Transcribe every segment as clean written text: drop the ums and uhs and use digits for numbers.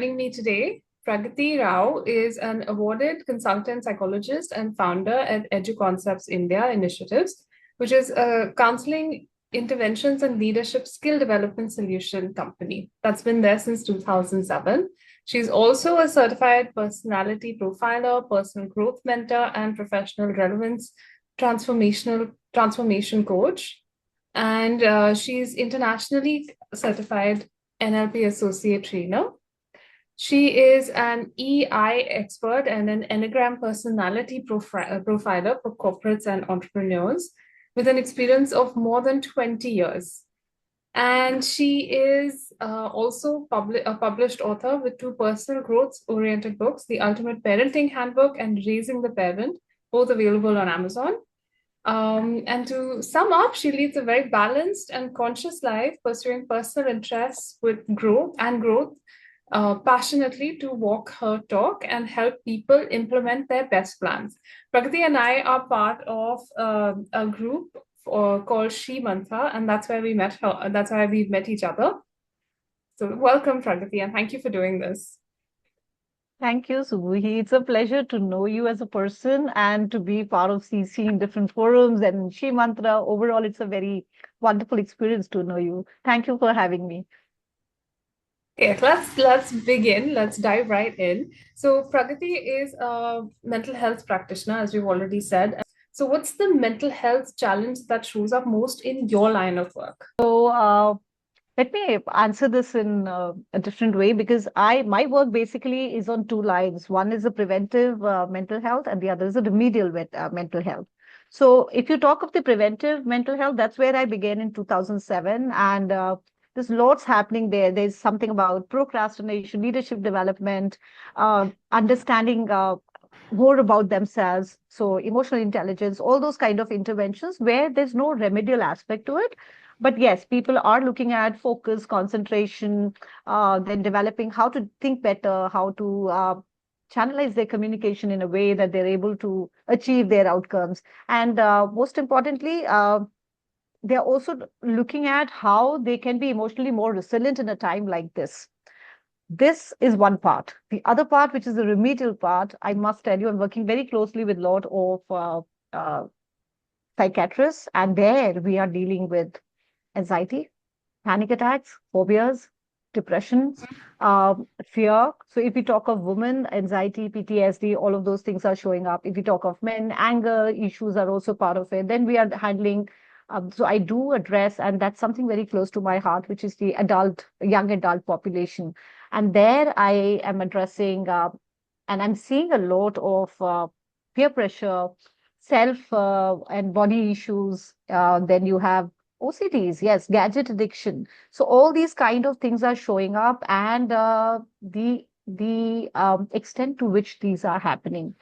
Joining me today, Praggatti Rao is an awarded consultant psychologist and founder at EduConcepts India Initiatives, which is a counseling, interventions, and leadership skill development solution company that's been there since 2007. She's also a certified personality profiler, personal growth mentor, and professional relevance transformation coach. And she's internationally certified NLP associate trainer. She is an EI expert and an Enneagram personality profiler for corporates and entrepreneurs with an experience of more than 20 years. And she is also a published author with two personal growth oriented books, The Ultimate Parenting Handbook and Raising the Parent, both available on Amazon. And to sum up, she leads a very balanced and conscious life, pursuing personal interests with growth passionately to walk her talk and help people implement their best plans. Praggatti and I are part of a group called She Mantra, and that's where we met her. That's why we met each other. So welcome, Praggatti, and thank you for doing this. Thank you, Subuhi. It's a pleasure to know you as a person and to be part of CC in different forums and She Mantra. Overall, it's a very wonderful experience to know you. Thank you for having me. Okay, let's begin. Let's dive right in. So Praggatti is a mental health practitioner, as we've already said. So what's the mental health challenge that shows up most in your line of work? Let me answer this in a different way because my work basically is on two lines. One is the preventive mental health, and the other is the remedial mental health. So, if you talk of the preventive mental health, that's where I began in 2007, and there's lots happening there. There's something about procrastination, leadership development, understanding more about themselves. So, emotional intelligence, all those kind of interventions where there's no remedial aspect to it. But yes, people are looking at focus, concentration, then developing how to think better, how to channelize their communication in a way that they're able to achieve their outcomes. And most importantly, they're also looking at how they can be emotionally more resilient in a time like this. This is one part. The other part, which is the remedial part, I must tell you, I'm working very closely with a lot of psychiatrists, and there we are dealing with anxiety, panic attacks, phobias, depression, fear. So if we talk of women, anxiety, PTSD, all of those things are showing up. If we talk of men, anger issues are also part of it. Then we are handling. So I do address, and that's something very close to my heart, which is the young adult population. And there I am addressing, and I'm seeing a lot of peer pressure, self and body issues. Then you have OCDs, yes, gadget addiction. So all these kind of things are showing up, and the extent to which these are happening,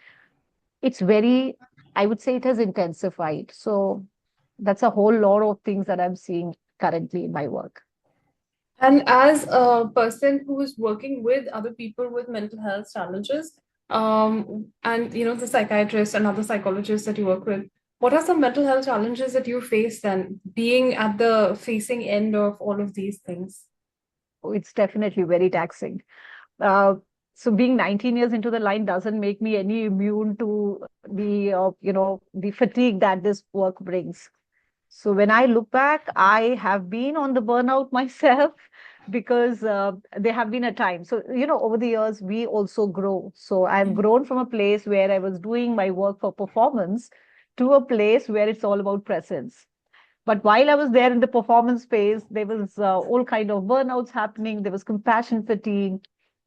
it's very, I would say, it has intensified. So that's a whole lot of things that I'm seeing currently in my work. And as a person who is working with other people with mental health challenges, and the psychiatrists and other psychologists that you work with, what are some mental health challenges that you face then, being at the facing end of all of these things? Oh, it's definitely very taxing. Uh, so being 19 years into the line doesn't make me any immune to the fatigue that this work brings. So when I look back, I have been on the burnout myself because there have been a time. So, over the years, we also grow. So I've grown from a place where I was doing my work for performance to a place where it's all about presence. But while I was there in the performance space, there was all kind of burnouts happening. There was compassion fatigue.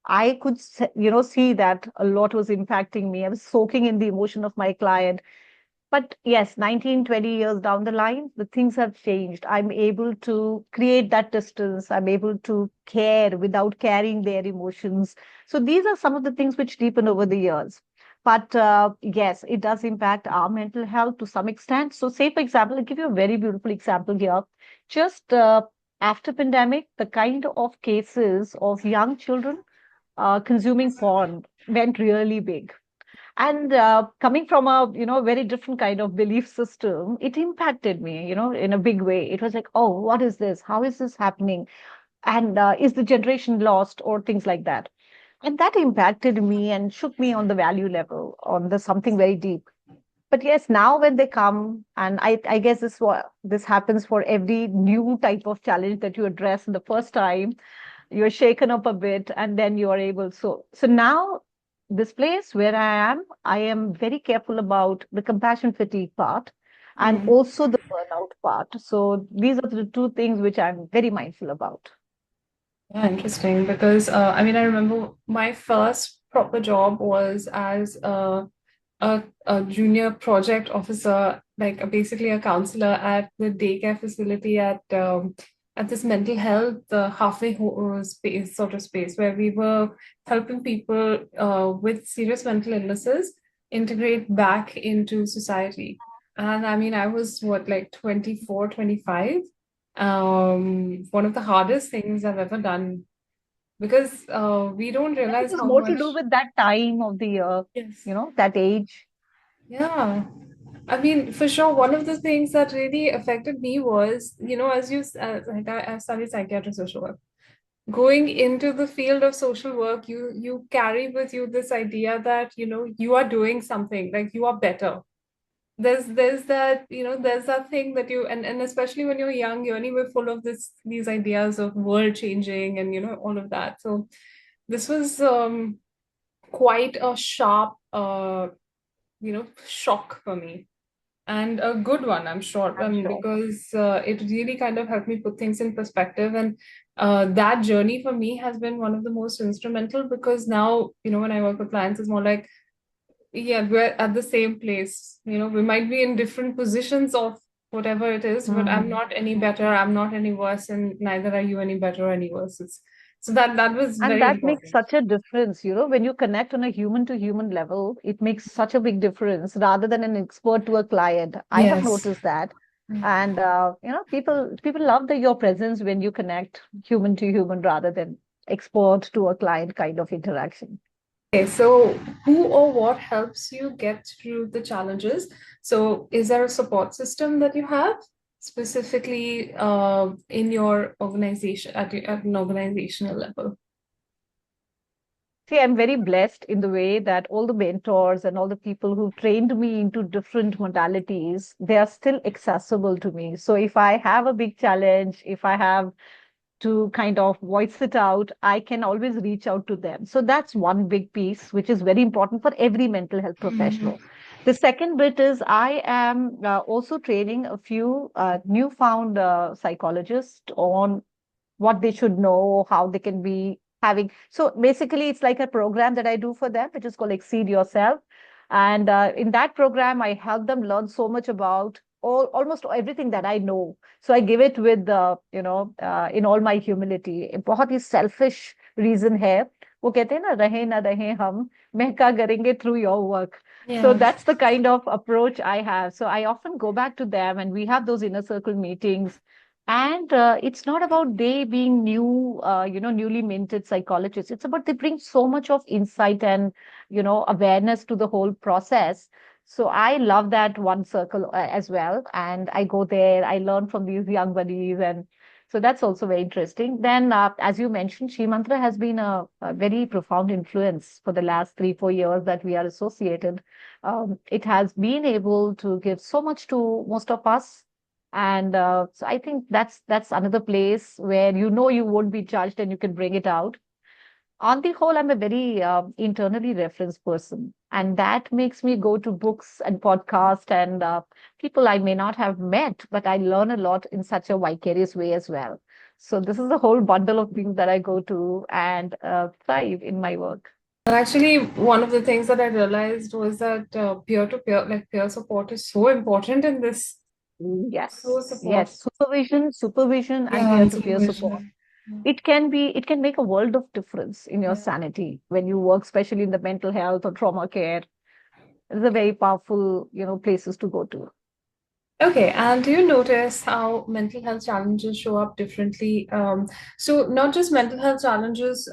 I could, see that a lot was impacting me. I was soaking in the emotion of my client. But yes, 19, 20 years down the line, the things have changed. I'm able to create that distance. I'm able to care without carrying their emotions. So these are some of the things which deepen over the years. But yes, it does impact our mental health to some extent. So say, for example, I'll give you a very beautiful example here. Just after pandemic, the kind of cases of young children consuming porn went really big, and coming from a very different kind of belief system, it impacted me in a big way. It was like, oh, what is this, how is this happening, and is the generation lost, or things like that. And that impacted me and shook me on the value level, on the something very deep. But yes, now when they come, and I guess this happens for every new type of challenge that you address in the first time, you're shaken up a bit, and then you are able. So now, this place where I am very careful about the compassion fatigue part and Mm. also the burnout part. So these are the two things which I'm very mindful about. Yeah, interesting. Because I mean, I remember my first proper job was as a junior project officer, like basically a counselor at the daycare facility at this mental health halfway space sort of space where we were helping people with serious mental illnesses integrate back into society. And I mean, I was what, like 24, 25. One of the hardest things I've ever done because we don't I guess it realize is how more to do much. with that time of the year, Yes. that age. Yeah. I mean, for sure, one of the things that really affected me was, like I studied psychiatry and social work. Going into the field of social work, you carry with you this idea that, you are doing something, like you are better. There's that thing that and especially when you're young, you're anyway full of these ideas of world changing and all of that. So this was quite a sharp shock for me. And a good one, I'm sure, I'm sure. because it really kind of helped me put things in perspective. And that journey for me has been one of the most instrumental because now, when I work with clients, it's more like, yeah, we're at the same place. We might be in different positions of whatever it is, but I'm Hmm. not any better, I'm not any worse, and neither are you any better or any worse. So that was And very that makes important. such a difference, when you connect on a human to human level, it makes such a big difference rather than an expert to a client. I have Yes. noticed that. And people love your presence when you connect human to human rather than expert to a client kind of interaction. Okay, so who or what helps you get through the challenges? So, is there a support system that you have specifically in your organization at an organizational level? See, I'm very blessed in the way that all the mentors and all the people who trained me into different modalities, they are still accessible to me. So if I have a big challenge, if I have to kind of voice it out, I can always reach out to them. So that's one big piece, which is very important for every mental health Mhm. professional. The second bit is I am also training a few newfound psychologists on what they should know, how they can be having. So basically, it's like a program that I do for them, which is called Exceed Yourself. And in that program, I help them learn so much about almost everything that I know. So I give it with, in all my humility. एक बहुत ही selfish reason है. वो कहते हैं ना रहे हम मैं क्या करेंगे through your work. So Yeah. that's the kind of approach I have. So I often go back to them and we have those inner circle meetings, and it's not about they being newly minted psychologists. It's about they bring so much of insight and, awareness to the whole process. So I love that one circle as well. And I go there, I learn from these young buddies. And so that's also very interesting. Then, as you mentioned, Shri Mantra has been a very profound influence for the last 3, 4 years that we are associated. It has been able to give so much to most of us, and so I think that's another place where you won't be judged and you can bring it out. On the whole, I'm a very internally referenced person, and that makes me go to books and podcasts and people I may not have met, but I learn a lot in such a vicarious way as well. So this is a whole bundle of things that I go to and thrive in my work. And actually, one of the things that I realized was that peer-to-peer, like peer support, is so important in this. So Yes, support. yes, supervision, and Yeah, and peer-to-peer support. supervision. It can make a world of difference in your Yeah. sanity when you work, especially in the mental health or trauma care. It's a very powerful, places to go to. Okay, and do you notice how mental health challenges show up differently? So not just mental health challenges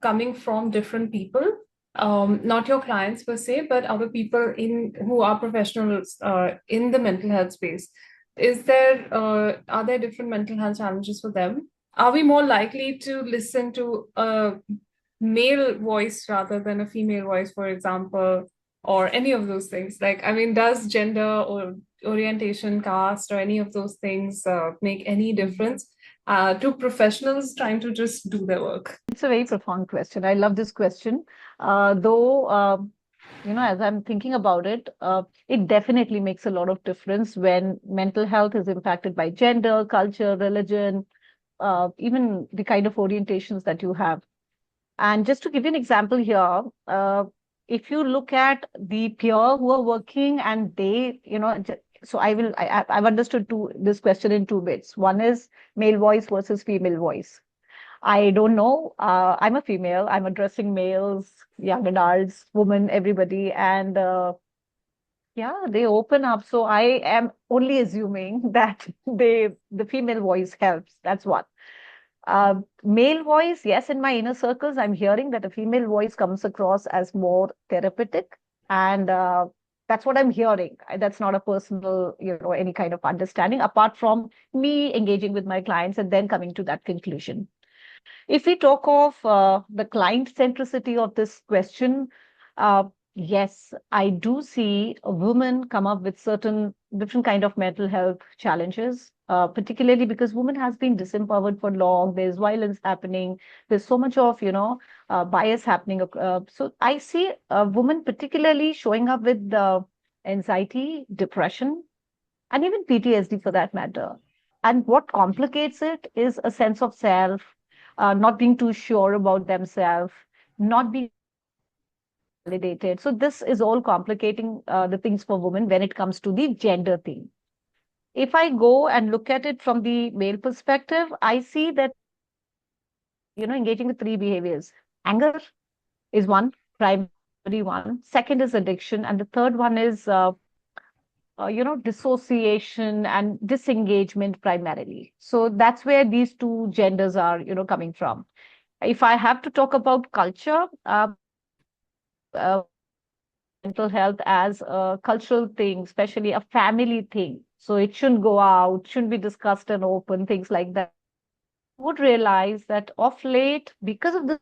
coming from different people, not your clients per se, but other people in who are professionals in the mental health space. Are there different mental health challenges for them? Are we more likely to listen to a male voice rather than a female voice, for example, or any of those things? Like, I mean, does gender or orientation, caste, or any of those things make any difference to professionals trying to just do their work? It's a very profound question. I love this question. Though, as I'm thinking about it, it definitely makes a lot of difference when mental health is impacted by gender, culture, religion, even the kind of orientations that you have. And just to give you an example here, if you look at the peer who are working and they, so I've understood this question in two bits. One is male voice versus female voice. I don't know. I'm a female. I'm addressing males, young adults, women, everybody, and yeah, they open up. So I am only assuming that the female voice helps. That's what. Male voice, yes, in my inner circles, I'm hearing that a female voice comes across as more therapeutic, and that's what I'm hearing. That's not a personal, any kind of understanding apart from me engaging with my clients and then coming to that conclusion. If we talk of the client centricity of this question, uh, yes, I do see a woman come up with certain different kind of mental health challenges, particularly because women has been disempowered for long. There's violence happening. There's so much of bias happening. So I see a woman particularly showing up with anxiety, depression, and even PTSD for that matter. And what complicates it is a sense of self, not being too sure about themselves, not being validated. So this is all complicating the things for women when it comes to the gender thing. If I go and look at it from the male perspective, I see that, engaging with three behaviors. Anger is one, primary one. Second is addiction. And the third one is dissociation and disengagement primarily. So that's where these two genders are, coming from. If I have to talk about culture, uh, mental health as a cultural thing, especially a family thing. So it shouldn't go out, shouldn't be discussed and open, things like that. Would realize that of late, because of the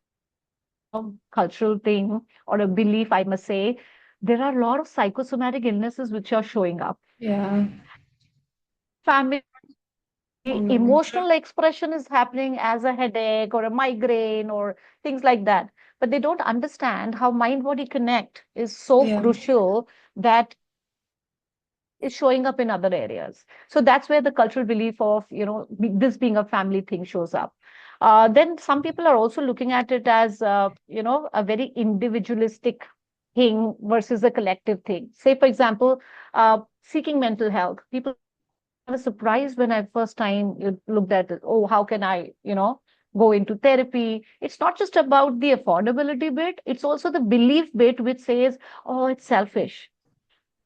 cultural thing or a belief, I must say, there are a lot of psychosomatic illnesses which are showing up. Yeah. Family Oh the no. emotional expression is happening as a headache or a migraine or things like that, but they don't understand how mind body connect is so Yeah. crucial that is showing up in other areas. So that's where the cultural belief of this being a family thing shows up. Then some people are also looking at it as a very individualistic thing versus a collective thing. Say for example, seeking mental health, people, I was surprised when I first time looked at it. Oh, how can I, go into therapy? It's not just about the affordability bit, it's also the belief bit which says, oh, it's selfish.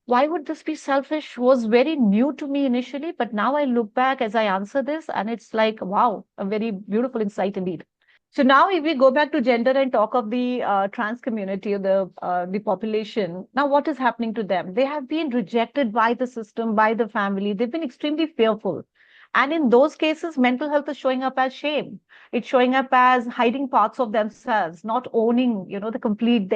Why would this be selfish? Was very new to me initially, but now I look back as I answer this, and it's like, wow, a very beautiful insight indeed. So now, if we go back to gender and talk of the trans community or the population, now what is happening to them? They have been rejected by the system, by the family. They've been extremely fearful, and in those cases, mental health is showing up as shame. It's showing up as hiding parts of themselves, not owning, the complete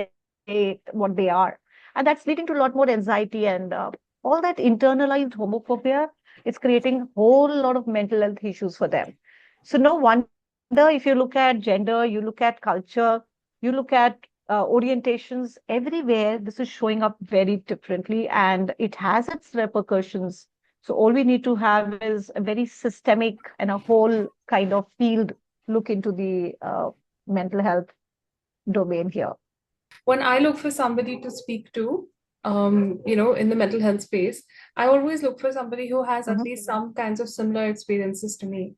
what they are, and that's leading to a lot more anxiety and all that internalized homophobia. It's creating a whole lot of mental health issues for them. So no wonder if you look at gender, you look at culture, you look at orientations, everywhere, this is showing up very differently and it has its repercussions. So all we need to have is a very systemic and a whole kind of field look into the mental health domain here. When I look for somebody to speak to, in the mental health space, I always look for somebody who has at Mhm. least some kinds of similar experiences to me.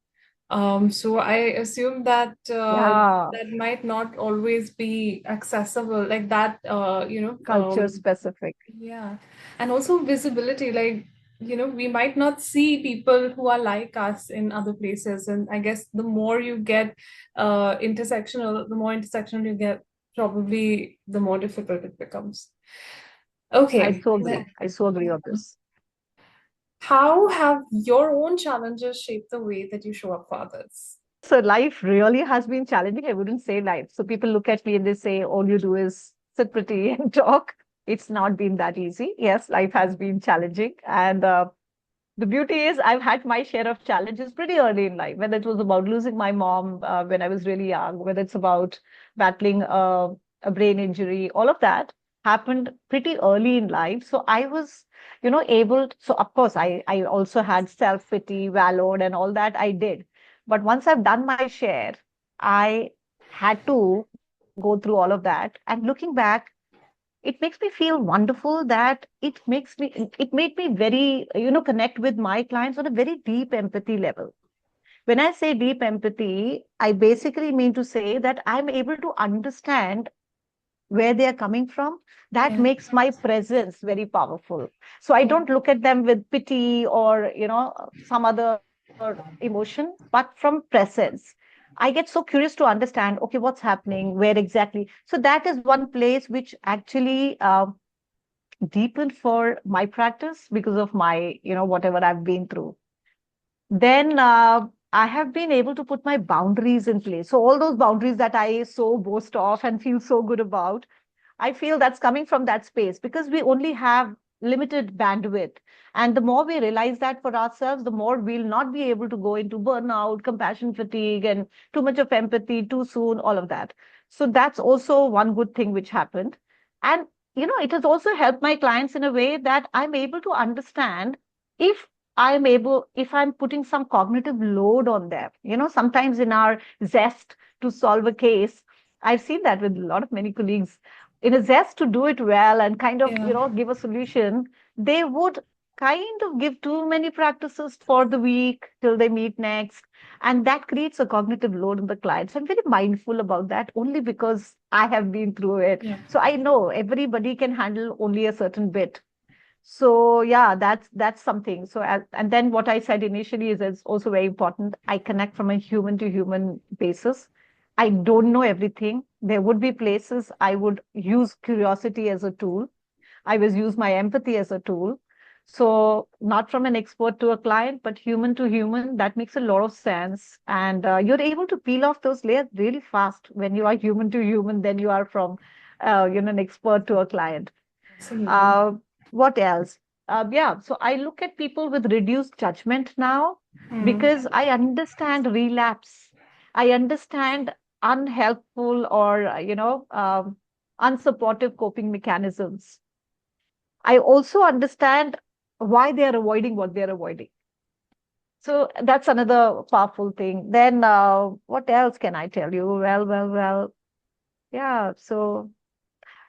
So I assume that Yeah, that might not always be accessible, like that, culture specific. yeah. And also visibility, like, we might not see people who are like us in other places. And I guess the more you get the more intersectional you get, probably the more difficult it becomes. I Okay. so agree. I so agree on this. How have your own challenges shaped the way that you show up for others? So life really has been challenging. I wouldn't say life. So people look at me and they say, all you do is sit pretty and talk. It's not been that easy. Yes, life has been challenging. And the beauty is I've had my share of challenges pretty early in life, whether it was about losing my mom when I was really young, whether it's about battling a brain injury, all of that happened pretty early in life. So I was, able to, so of course I also had self-pity, valor and all that I did. But once I've done my share, I had to go through all of that. And looking back, it makes me feel wonderful that it made me very connect with my clients on a very deep empathy level. When I say deep empathy, I basically mean to say that I'm able to understand where they are coming from. That Yeah. makes my presence very powerful. So I Yeah. don't look at them with pity or some other emotion, but from presence. I get so curious to understand, okay, what's happening, where exactly. So that is one place which actually deepened for my practice because of my, whatever I've been through. Then I have been able to put my boundaries in place. So all those boundaries that I so boast of and feel so good about, I feel that's coming from that space because we only have limited bandwidth. And the more we realize that for ourselves, the more we'll not be able to go into burnout, compassion fatigue, and too much of empathy too soon, all of that. So that's also one good thing which happened. And, it has also helped my clients in a way that I'm able to understand if if I'm putting some cognitive load on them. Sometimes in our zest to solve a case, I've seen that with a lot of many colleagues in a zest to do it well and kind of Yeah. give a solution, they would kind of give too many practices for the week till they meet next, and that creates a cognitive load on the clients. I'm very mindful about that only because I have been through it, Yeah. so I know everybody can handle only a certain bit. So yeah, that's something. So and then what I said initially is also very important. I connect from a human to human basis. I don't know everything. There would be places I would use curiosity as a tool. I was use my empathy as a tool. So not from an expert to a client, but human to human. That makes a lot of sense. And you're able to peel off those layers really fast when you are human to human than you are from, an expert to a client. Absolutely. Uh, what else? Yeah, so I look at people with reduced judgment now Mm. because I understand relapse. I understand unhelpful or, unsupportive coping mechanisms. I also understand why they are avoiding what they are avoiding. So that's another powerful thing. Then what else can I tell you? Well. Yeah, so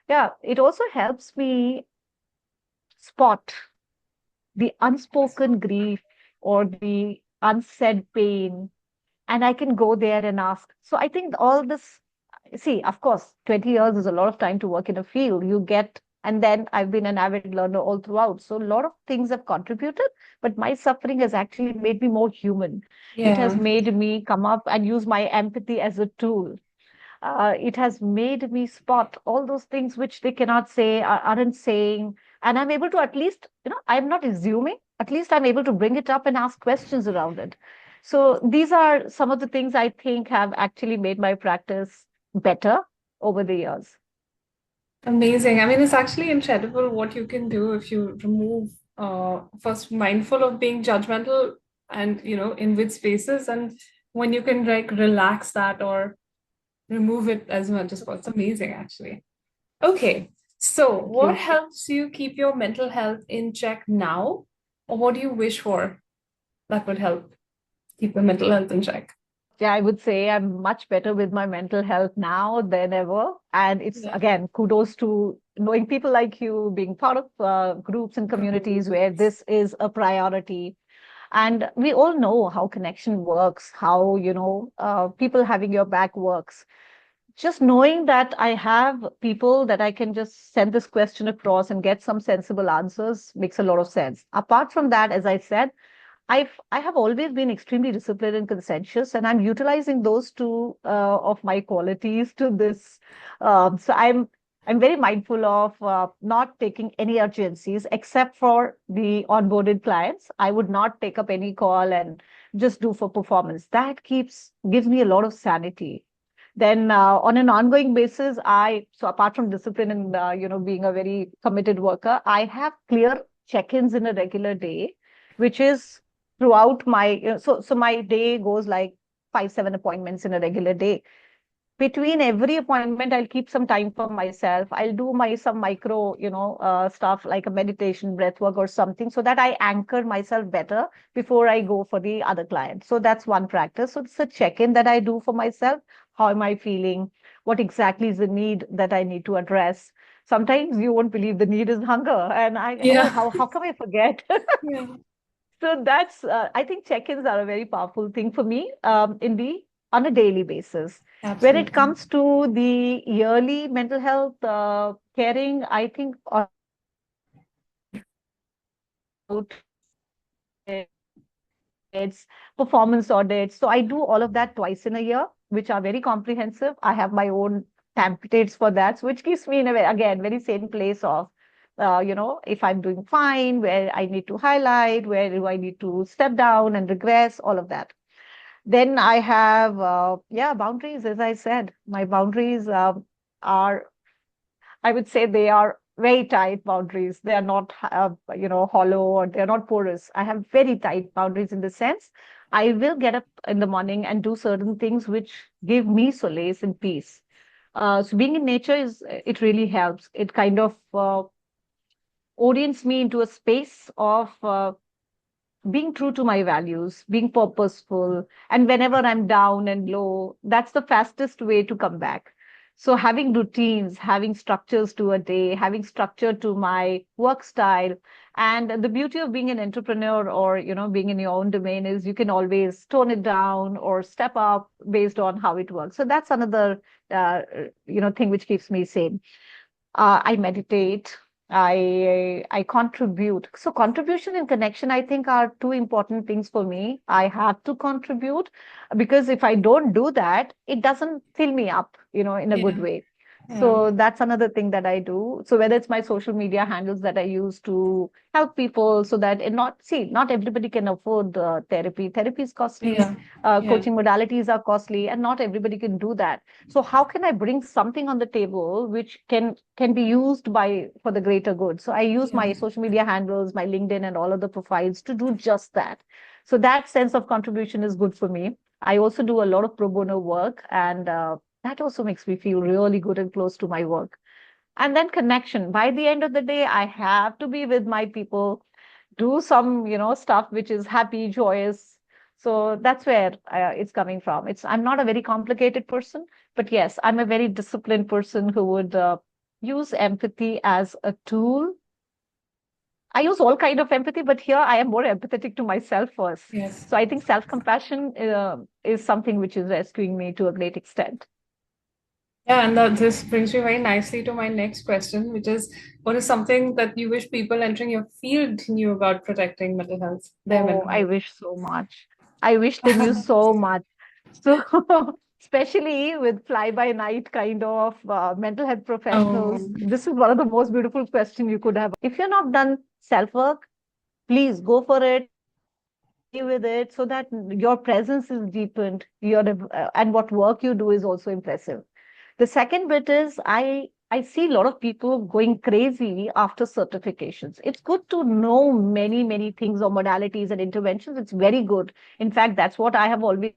yeah, it also helps me spot the unspoken grief or the unsaid pain, and I can go there and ask. So I think all this, see, of course, 20 years is a lot of time to work in a field. You get, and then I've been an avid learner all throughout. So a lot of things have contributed, but my suffering has actually made me more human. It has Yeah. made me come up and use my empathy as a tool. It has made me spot all those things which they cannot say, aren't saying. And I'm able to at least, I'm not assuming, at least I'm able to bring it up and ask questions around it. So these are some of the things I think have actually made my practice better over the years. Amazing. I mean, it's actually incredible what you can do if you remove first mindful of being judgmental and in which spaces, and when you can like relax that or remove it as much as possible. It's amazing actually. Okay. So Thank what you. helps you keep your mental health in check now? Or what do you wish for that would help keep your mental health in check? Yeah, I would say I'm much better with my mental health now than ever. And it's, Yeah. again, kudos to knowing people like you, being part of groups and communities where this is a priority. And we all know how connection works, how, people having your back works. Just knowing that I have people that I can just send this question across and get some sensible answers makes a lot of sense. Apart from that, as I said, I have always been extremely disciplined and conscientious, and I'm utilizing those two of my qualities to this. So I'm very mindful of not taking any urgencies except for the onboarded clients. I would not take up any call and just do for performance. That gives me a lot of sanity. Then on an ongoing basis, so apart from discipline and being a very committed worker, I have clear check-ins in a regular day, which is throughout my so my day goes like 5-7 appointments in a regular day. Between every appointment, I'll keep some time for myself. I'll do my some micro stuff like a meditation, breath work or something, so that I anchor myself better before I go for the other client. So that's one practice. So it's a check-in that I do for myself. How am I feeling? What exactly is the need that I need to address? Sometimes you won't believe the need is hunger, and oh, Yeah. how come I forget? Yeah. So that's, I think check-ins are a very powerful thing for me, on a daily basis. When it Absolutely. comes to the yearly mental health caring, I think about audits, performance audits. So I do all of that twice in a year, which are very comprehensive. I have my own templates for that, so which keeps me in a again very same place of, if I'm doing fine, where I need to highlight, where do I need to step down and regress, all of that. Then I have, boundaries. As I said, my boundaries are, I would say they are very tight boundaries. They are not, hollow, or they're not porous. I have very tight boundaries in the sense I will get up in the morning and do certain things which give me solace and peace. So being in nature it really helps. It kind of orients me into a space of being true to my values, being purposeful. And whenever I'm down and low, that's the fastest way to come back. So having routines, having structures to a day, having structure to my work style. And the beauty of being an entrepreneur, or, being in your own domain, is you can always tone it down or step up based on how it works. So that's another, thing which keeps me sane. I meditate. I contribute. So contribution and connection, I think, are two important things for me. I have to contribute, because if I don't do that, it doesn't fill me up, in a good Yeah. way. Yeah. So that's another thing that I do. So whether it's my social media handles that I use to help people, so that not everybody can afford therapy. Therapy is costly. Yeah. Yeah. Coaching modalities are costly, and not everybody can do that. So how can I bring something on the table which can be used by for the greater good? So I use Yeah. my social media handles, my LinkedIn and all of the profiles to do just that. So that sense of contribution is good for me. I also do a lot of pro bono work, and that also makes me feel really good and close to my work. And then connection. By the end of the day, I have to be with my people, do some, stuff which is happy, joyous. So that's where it's coming from. I'm not a very complicated person, but yes, I'm a very disciplined person who would use empathy as a tool. I use all kind of empathy, but here I am more empathetic to myself first. Yes. So I think self-compassion is something which is rescuing me to a great extent. Yeah, and this brings me very nicely to my next question, which is, what is something that you wish people entering your field knew about protecting mental health, their Oh, mental I health? wish so much. I wish they knew so much. So, especially with fly-by-night kind of mental health professionals, Oh, this is one of the most beautiful questions you could have. If you're not done self-work, please go for it, stay with it, so that your presence is deepened. And what work you do is also impressive. The second bit is I see a lot of people going crazy after certifications. It's good to know many, many things or modalities and interventions. It's very good. In fact, that's what I have always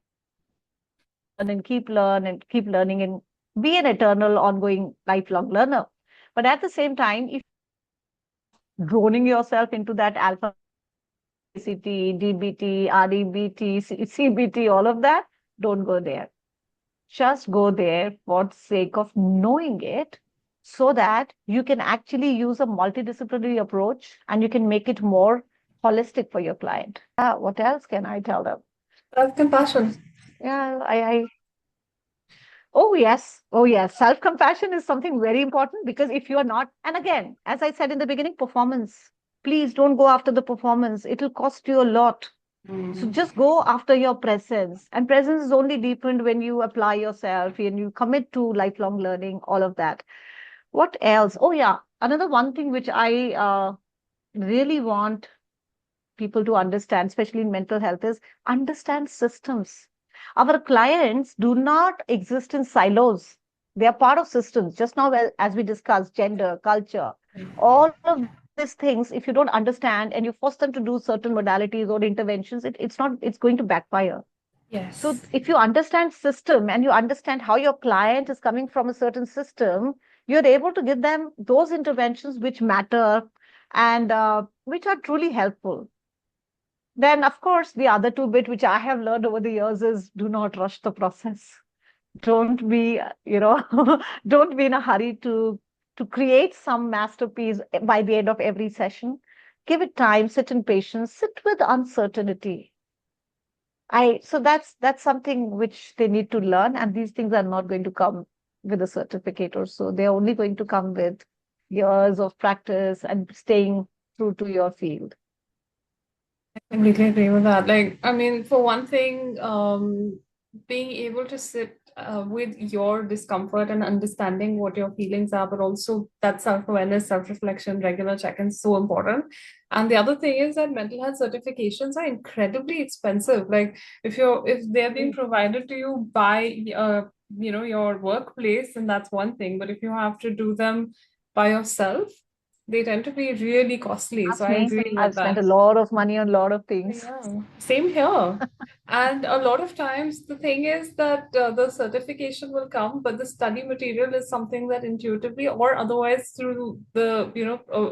learn and keep learning, and be an eternal, ongoing, lifelong learner. But at the same time, if droning yourself into that alpha CT, DBT, REBT, CBT, all of that, don't go there. Just go there for the sake of knowing it, so that you can actually use a multidisciplinary approach and you can make it more holistic for your client. What else can I tell them? self-compassion. Yeah, oh, yes. Oh, yes. Self compassion is something very important, because if you are not, and again, as I said in the beginning, performance, please don't go after the performance. It'll cost you a lot. So Mm. just go after your presence. And presence is only deepened when you apply yourself and you commit to lifelong learning, all of that. What else? Oh, yeah. Another one thing which I really want people to understand, especially in mental health, is understand systems. Our clients do not exist in silos. They are part of systems. Just now, as we discussed, gender, culture, all of these things, if you don't understand and you force them to do certain modalities or interventions, it's going to backfire. So Yes. if you understand system and you understand how your client is coming from a certain system, you're able to give them those interventions which matter and which are truly helpful. Then, of course, the other two bit which I have learned over the years is do not rush the process. Don't be, don't be in a hurry to create some masterpiece by the end of every session. Give it time, sit in patience, sit with uncertainty. So that's something which they need to learn, and these things are not going to come with a certificate or so. They're only going to come with years of practice and staying true to your field. Completely agree with that. Like, I mean, for one thing, being able to sit with your discomfort and understanding what your feelings are, but also that self-awareness, self-reflection, regular check-ins so important. And the other thing is that mental health certifications are incredibly expensive. Like, if they're being Mm. provided to you by your workplace, then that's one thing. But if you have to do them by yourself, they tend to be really costly. So Ask I me, agree with I've spent that. a lot of money on a lot of things. Yeah, same here. And a lot of times the thing is that the certification will come, but the study material is something that intuitively or otherwise through the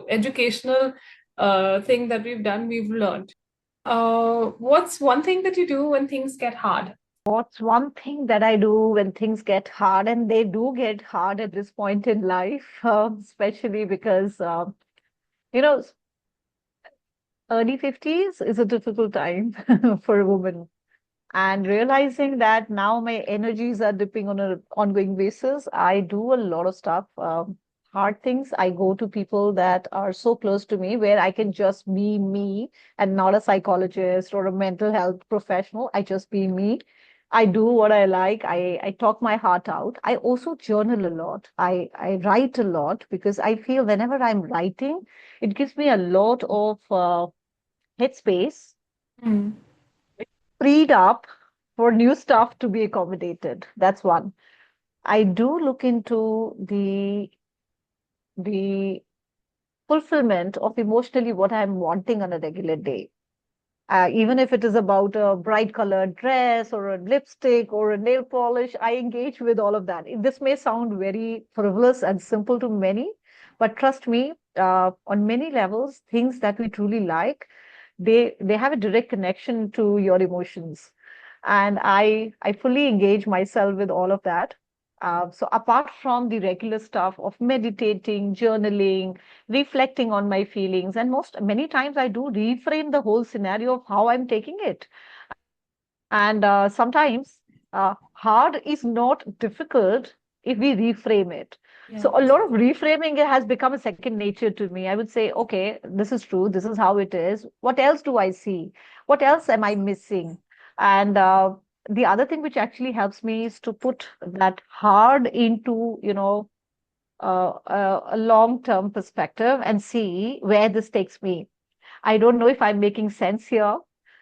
educational thing that we've done, we've learned. What's one thing that you do when things get hard? What's one thing that I do when things get hard, and they do get hard at this point in life, especially because, you know, early 50s is a difficult time for a woman. And realizing that now my energies are dipping on an ongoing basis, I do a lot of stuff, hard things. I go to people that are so close to me where I can just be me and not a psychologist or a mental health professional. I just be me. I do what I like. I talk my heart out. I also journal a lot. I write a lot because I feel whenever I'm writing, it gives me a lot of headspace Hmm. freed up for new stuff to be accommodated. That's one. I do look into the fulfillment of emotionally what I'm wanting on a regular day. Even if it is about a bright colored dress or a lipstick or a nail polish, I engage with all of that. This may sound very frivolous and simple to many, but trust me, on many levels, things that we truly like, they have a direct connection to your emotions, and I fully engage myself with all of that. So apart from the regular stuff of meditating, journaling, reflecting on my feelings, and most many times I do reframe the whole scenario of how I'm taking it. And sometimes hard is not difficult if we reframe it. So Yeah. a lot of reframing has become a second nature to me. I would say, okay, this is true. This is how it is. What else do I see? What else am I missing? And the other thing which actually helps me is to put that hard into, a long-term perspective and see where this takes me. I don't know if I'm making sense here,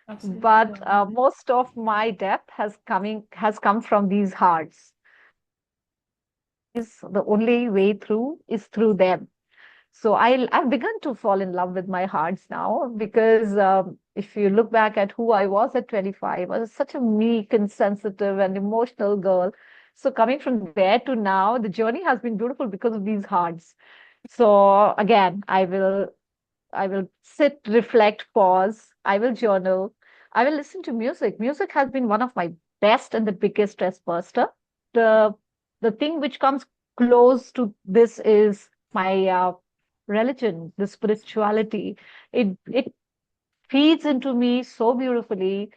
Absolutely. but most of my depth has come from these hearts. Is the only way through is through them. So I've begun to fall in love with my hearts now because if you look back at who I was at 25, I was such a meek and sensitive and emotional girl. So coming from there to now, the journey has been beautiful because of these hearts. So again, I will sit, reflect, pause. I will journal. I will listen to music. Music has been one of my best and the biggest stress buster. The the thing which comes close to this is my religion, the spirituality. It feeds into me so beautifully.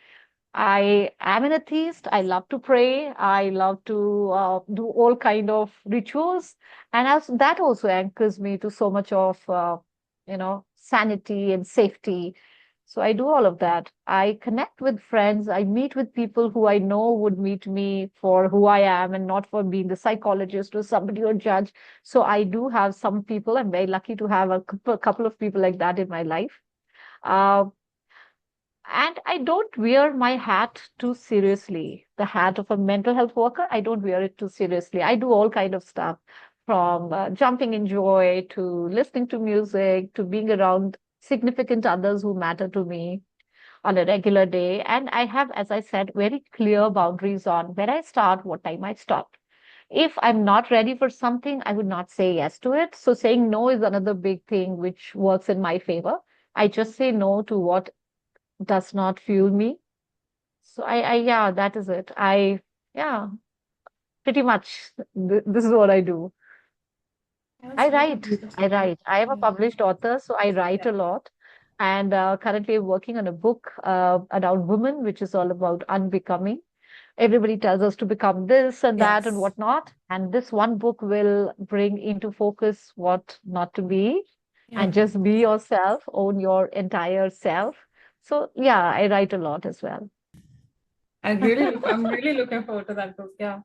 I am an atheist. I love to pray. I love to do all kind of rituals, and as that also anchors me to so much of sanity and safety. So I do all of that. I connect with friends. I meet with people who I know would meet me for who I am and not for being the psychologist or somebody or judge. So I do have some people. I'm very lucky to have a couple of people like that in my life. Uh, And I don't wear my hat too seriously. The hat of a mental health worker, I don't wear it too seriously. I do all kind of stuff, from jumping in joy to listening to music to being around significant others who matter to me on a regular day. And I have, as I said, very clear boundaries on where I start, what time I stop. If I'm not ready for something, I would not say yes to it. So saying no is another big thing which works in my favor. I just say no to what does not fuel me. So yeah, that is it. Yeah, pretty much. This is what I do. That's really I beautiful. write. I am a Yeah. published author, so I write Yeah. a lot. And currently I'm working on a book around women, which is all about unbecoming. Everybody tells us to become this and that and Yes. whatnot. And this one book will bring into focus what not to be Yeah. and just be yourself, own your entire self. So yeah, I write a lot as well. I'm really looking forward to that book. Yeah.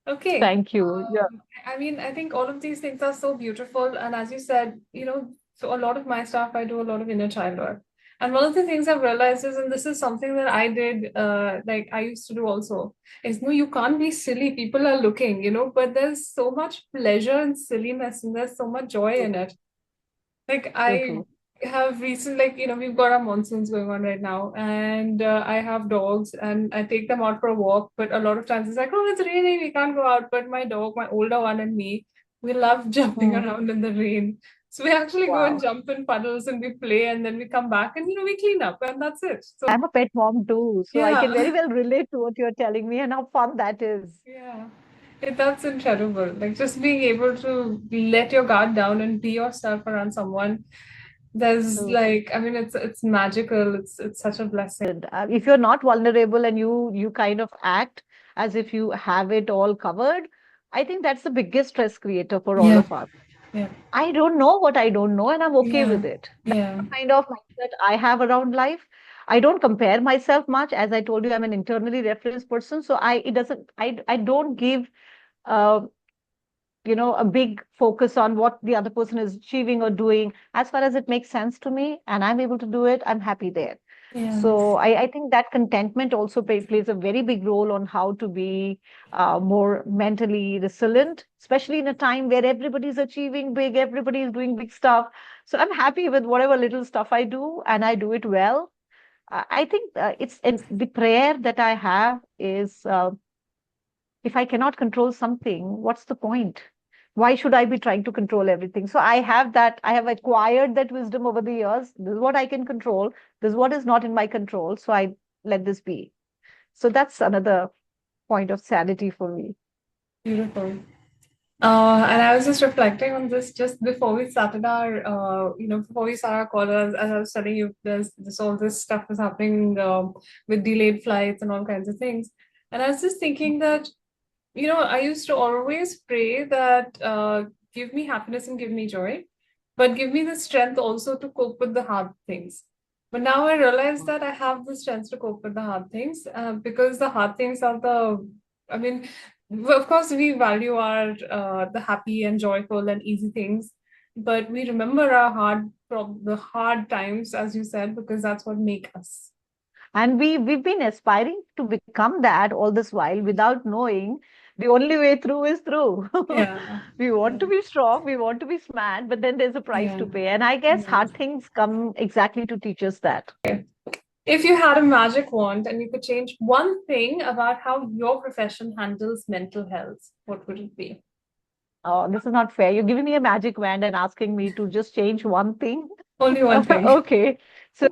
Okay. Thank you. Yeah. I mean, I think all of these things are so beautiful. And as you said, so a lot of my stuff, I do a lot of inner child work. And one of the things I've realized is, and this is something that I did, like I used to do also, is no, you can't be silly. People are looking, but there's so much pleasure in silliness and there's so much joy So in true. it. Like So I true. have recently, like, we've got our monsoons going on right now, and I have dogs, and I take them out for a walk. But a lot of times it's like, oh, it's raining, we can't go out. But my dog, my older one, and me, we love jumping Hmm. around in the rain. So we actually go and Wow. jump in puddles and we play, and then we come back and we clean up, and that's it. So I'm a pet mom too, so I can very yeah, well relate to what you're telling me and how fun that is. yeah. That's incredible. Like just being able to let your guard down and be yourself around someone. There's True. like, I mean, it's magical. It's such a blessing. And if you're not vulnerable and you kind of act as if you have it all covered, I think that's the biggest stress creator for all Yeah, of us. yeah, I don't know what I don't know, and I'm okay yeah, with it. That's yeah, the kind of mindset I have around life. I don't compare myself much. As I told you, I'm an internally referenced person. So I don't give uh, a big focus on what the other person is achieving or doing. As far as it makes sense to me and I'm able to do it, I'm happy there. yeah, So I think that contentment also plays a very big role on how to be more mentally resilient, especially in a time where everybody's achieving big, everybody's doing big stuff. So I'm happy with whatever little stuff I do, and I do it well. I think it's and the prayer that I have is if I cannot control something, what's the point? Why should I be trying to control everything? So I have acquired that wisdom over the years. This is what I can control. This is what is not in my control. So I let this be. So that's another point of sanity for me. beautiful. And I was just reflecting on this just before we started before we started our call, as I was telling you, there's this all this stuff is happening with delayed flights and all kinds of things. And I was just thinking that, I used to always pray that give me happiness and give me joy, but give me the strength also to cope with the hard things. But now I realize that I have the strength to cope with the hard things because the hard things are I mean, of course, we value our the happy and joyful and easy things, but we remember our the hard times, as you said, because that's what make us. And we've been aspiring to become that all this while without knowing the only way through is through. Yeah, We want yeah, to be strong, we want to be smart, but then there's a price yeah, to pay. And I guess yeah. hard things come exactly to teach us that. If you had a magic wand and you could change one thing about how your profession handles mental health, what would it be? Oh, this is not fair. You're giving me a magic wand and asking me to just change one thing. Only one thing. Okay. So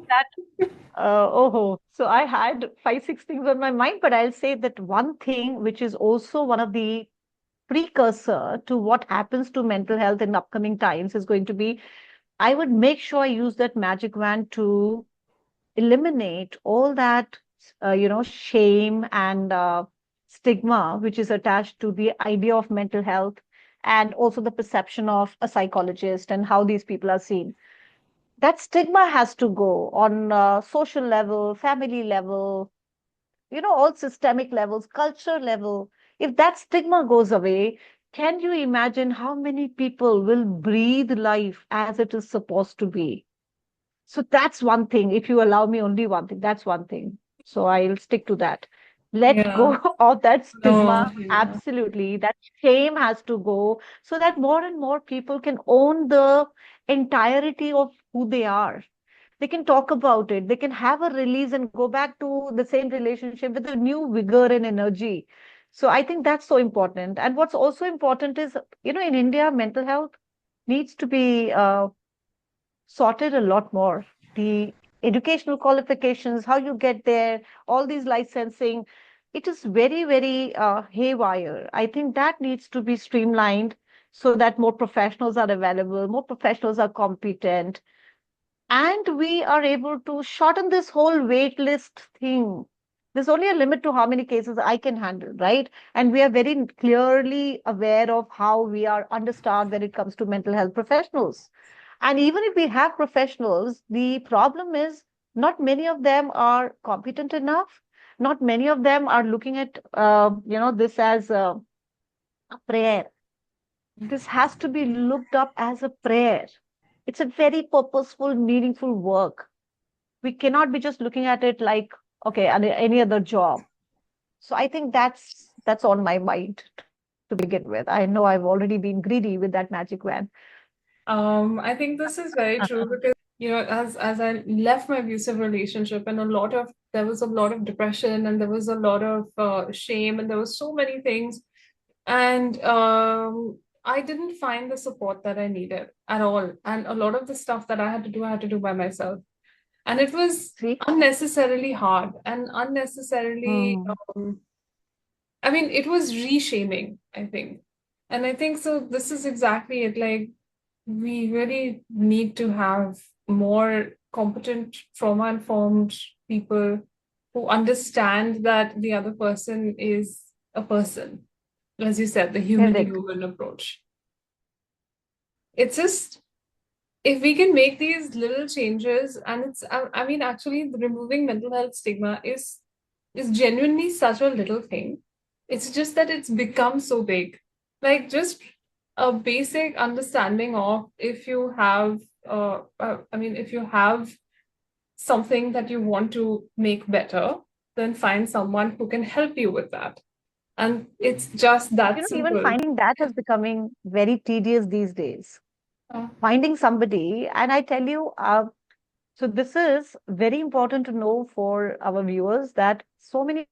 so I had five, six things on my mind, but I'll say that one thing, which is also one of the precursor to what happens to mental health in upcoming times, is going to be I would make sure I use that magic wand to eliminate all that, shame and stigma which is attached to the idea of mental health and also the perception of a psychologist and how these people are seen. That stigma has to go on social level, family level, all systemic levels, culture level. If that stigma goes away, can you imagine how many people will breathe life as it is supposed to be? So that's one thing. If you allow me only one thing, that's one thing. So I'll stick to that. Let go Yeah. of that No, stigma. yeah. Absolutely. That shame has to go so that more and more people can own the entirety of who they are. They can talk about it. They can have a release and go back to the same relationship with a new vigor and energy. So I think that's so important. And what's also important is, in India, mental health needs to be sorted a lot more. The educational qualifications, how you get there, all these licensing, it is very, very haywire. I think that needs to be streamlined so that more professionals are available, more professionals are competent, and we are able to shorten this whole wait list thing. There's only a limit to how many cases I can handle, right? And we are very clearly aware of how we are understaffed when it comes to mental health professionals. And even if we have professionals, the problem is not many of them are competent enough. Not many of them are looking at this as a prayer. This has to be looked up as a prayer. It's a very purposeful, meaningful work. We cannot be just looking at it like, okay, any other job. So I think that's on my mind to begin with. I know I've already been greedy with that magic wand. I think this is very true because, as I left my abusive relationship, and there was a lot of depression, and there was a lot of shame, and there was so many things, and I didn't find the support that I needed at all, and a lot of the stuff that I had to do by myself, and it was See? unnecessarily hard and unnecessarily. Hmm. I mean, it was reshaming, I think, and I think so. This is exactly it. Like, we really need to have more competent, trauma informed people who understand that the other person is a person, as you said, the human to Correct. human approach. It's just, if we can make these little changes, and I mean, actually, removing mental health stigma is genuinely such a little thing. It's just that it's become so big. Like, just a basic understanding of, if you have, I mean, if you have something that you want to make better, then find someone who can help you with that. And it's just that Even simple. finding that is becoming very tedious these days. Uh, Finding somebody, and I tell you, so this is very important to know for our viewers that so many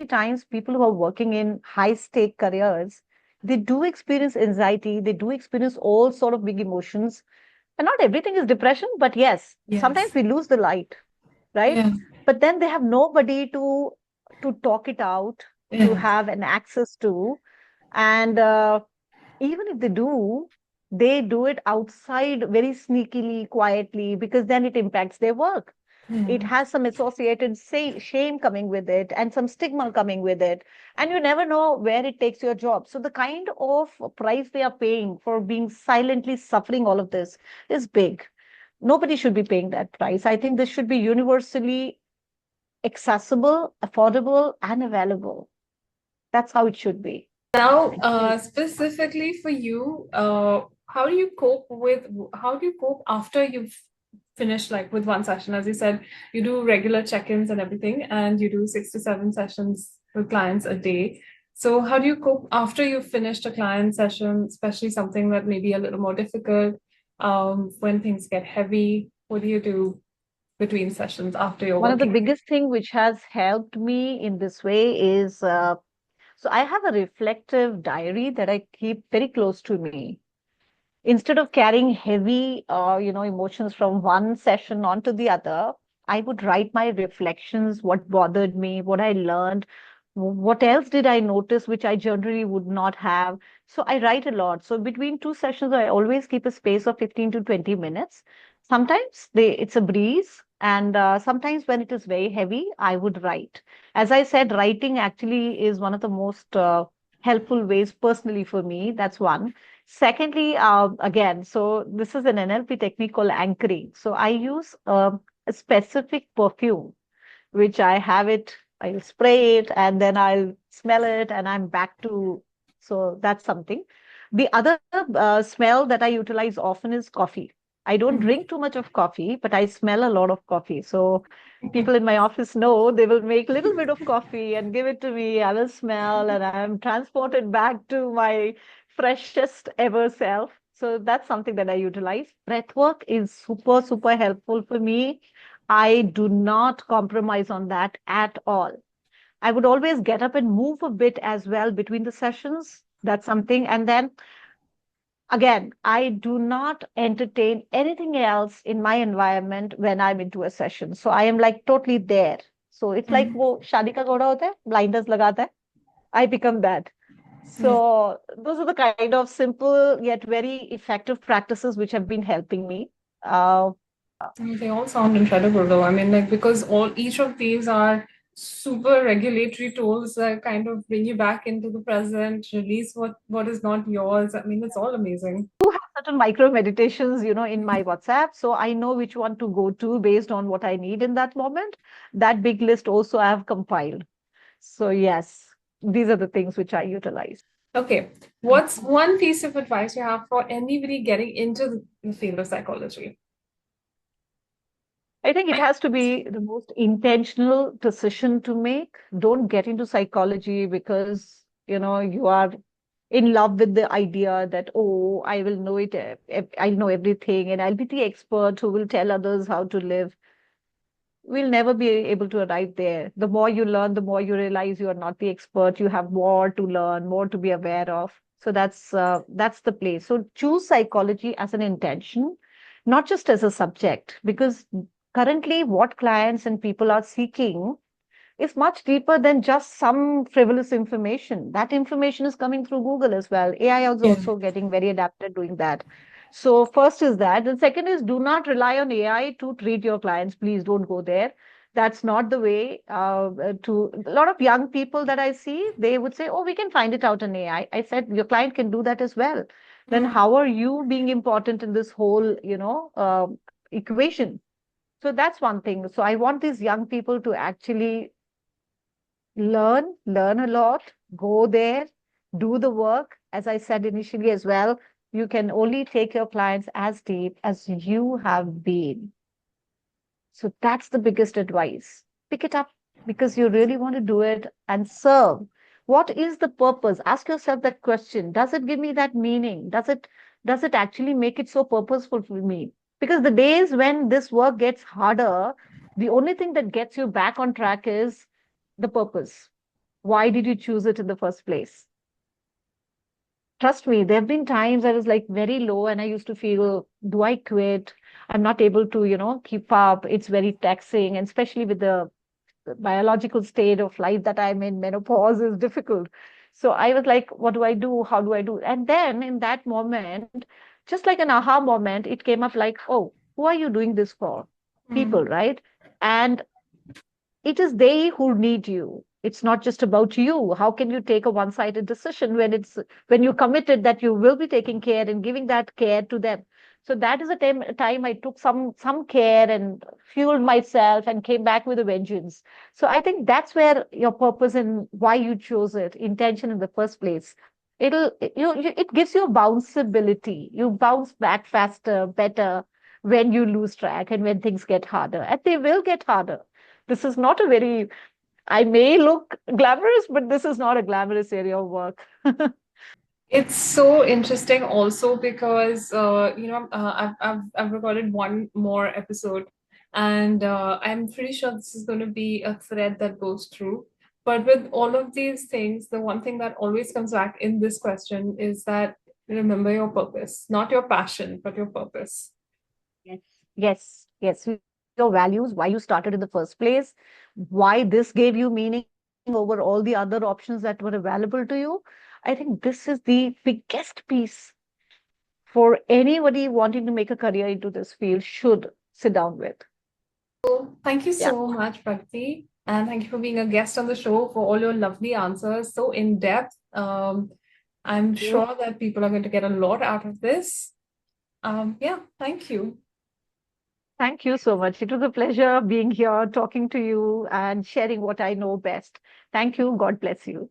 times people who are working in high stake careers, they do experience anxiety, they do experience all sort of big emotions. And not everything is depression, but yes, sometimes yes. we lose the light, right? Yeah. But then they have nobody to talk it out, to Yeah. have an access to. And even if they do it outside very sneakily, quietly, because then it impacts their work. It Yeah. has some associated shame coming with it and some stigma coming with it. And you never know where it takes your job. So the kind of price they are paying for being silently suffering all of this is big. Nobody should be paying that price. I think this should be universally accessible, affordable, and available. That's how it should be. Now, specifically for you, how do you cope after you've finished, like, with one session? As you said, you do regular check-ins and everything, and you do 6 to 7 sessions with clients a day. So how do you cope after you've finished a client session, especially something that may be a little more difficult, when things get heavy? What do you do between sessions after you're One of the working? biggest thing which has helped me in this way is so I have a reflective diary that I keep very close to me. Instead of carrying heavy emotions from one session onto the other, I would write my reflections, what bothered me, what I learned, what else did I notice which I generally would not have. So I write a lot. So between two sessions I always keep a space of 15 to 20 minutes. Sometimes it's a breeze, and sometimes when it is very heavy I would write. As I said, writing actually is one of the most helpful ways personally for me. That's one. Secondly, again, so this is an NLP technique called anchoring. So I use a specific perfume, which I have it, I'll spray it, and then I'll smell it, and I'm back to. So that's something. The other smell that I utilize often is coffee. I don't Mhm. drink too much of coffee, but I smell a lot of coffee. So people in my office know they will make a little bit of coffee and give it to me. I will smell and I'm transported back to my freshest ever self. So that's something that I utilize. Breath work is super, super helpful for me. I do not compromise on that at all. I would always get up and move a bit as well between the sessions. That's something. And then again, I do not entertain anything else in my environment when I'm into a session. So I am like totally there. So it's like Mhm. वो शादी का घोड़ा होता है, blinders लगाता है. I become that. Yeah. So those are the kind of simple yet very effective practices which have been helping me. Uh, They all sound incredible, though. I mean, like, because each of these are super regulatory tools that kind of bring you back into the present, release what is not yours. I mean, it's all amazing. Certain micro meditations, in my WhatsApp. So I know which one to go to based on what I need in that moment. That big list also I have compiled. So yes, these are the things which I utilize. Okay, what's one piece of advice you have for anybody getting into the field of psychology? I think it has to be the most intentional decision to make. Don't get into psychology because, you are in love with the idea that, oh, I will know it, I'll know everything, and I'll be the expert who will tell others how to live. We'll never be able to arrive there. The more you learn, the more you realize you are not the expert. You have more to learn, more to be aware of. So that's the place. So choose psychology as an intention, not just as a subject, because currently what clients and people are seeking is much deeper than just some frivolous information. That information is coming through Google as well. AI is Yeah. also getting very adapted doing that. So first is that. And second is do not rely on AI to treat your clients. Please don't go there. That's not the way to a lot of young people that I see, they would say, oh, we can find it out in AI. I said, your client can do that as well. Then Mhm. how are you being important in this whole, equation? So that's one thing. So I want these young people to actually learn a lot, go there, do the work. As I said initially as well, you can only take your clients as deep as you have been. So that's the biggest advice. Pick it up because you really want to do it and serve. What is the purpose? Ask yourself that question. Does it give me that meaning? Does it actually make it so purposeful for me? Because the days when this work gets harder, the only thing that gets you back on track is the purpose. Why did you choose it in the first place? Trust me, there have been times I was like very low and I used to feel, do I quit? I'm not able to, keep up. It's very taxing, and especially with the biological state of life that I'm in, menopause is difficult. So I was like, what do I do? How do I do? And then in that moment, just like an aha moment, it came up like, oh, who are you doing this for? People, Mhm. right? And it is they who need you. It's not just about you. How can you take a one-sided decision when you committed that you will be taking care and giving that care to them? So that is a time I took some care and fueled myself and came back with a vengeance. So I think that's where your purpose and why you chose it, intention in the first place. It gives you a bounceability. You bounce back faster, better when you lose track and when things get harder. And they will get harder. This is not a very, I may look glamorous, but this is not a glamorous area of work. It's so interesting also because I've recorded one more episode, and I'm pretty sure this is going to be a thread that goes through. But with all of these things, the one thing that always comes back in this question is that remember your purpose, not your passion, but your purpose. Yes. Yes, yes. Your values, why you started in the first place, why this gave you meaning over all the other options that were available to you. I think this is the biggest piece for anybody wanting to make a career into this field should sit down with. Thank you Yeah. so much, Bhakti, and thank you for being a guest on the show for all your lovely answers, so in depth. I'm You. sure that people are going to get a lot out of this. Yeah, thank you. Thank you so much. It was a pleasure being here, talking to you, and sharing what I know best. Thank you. God bless you.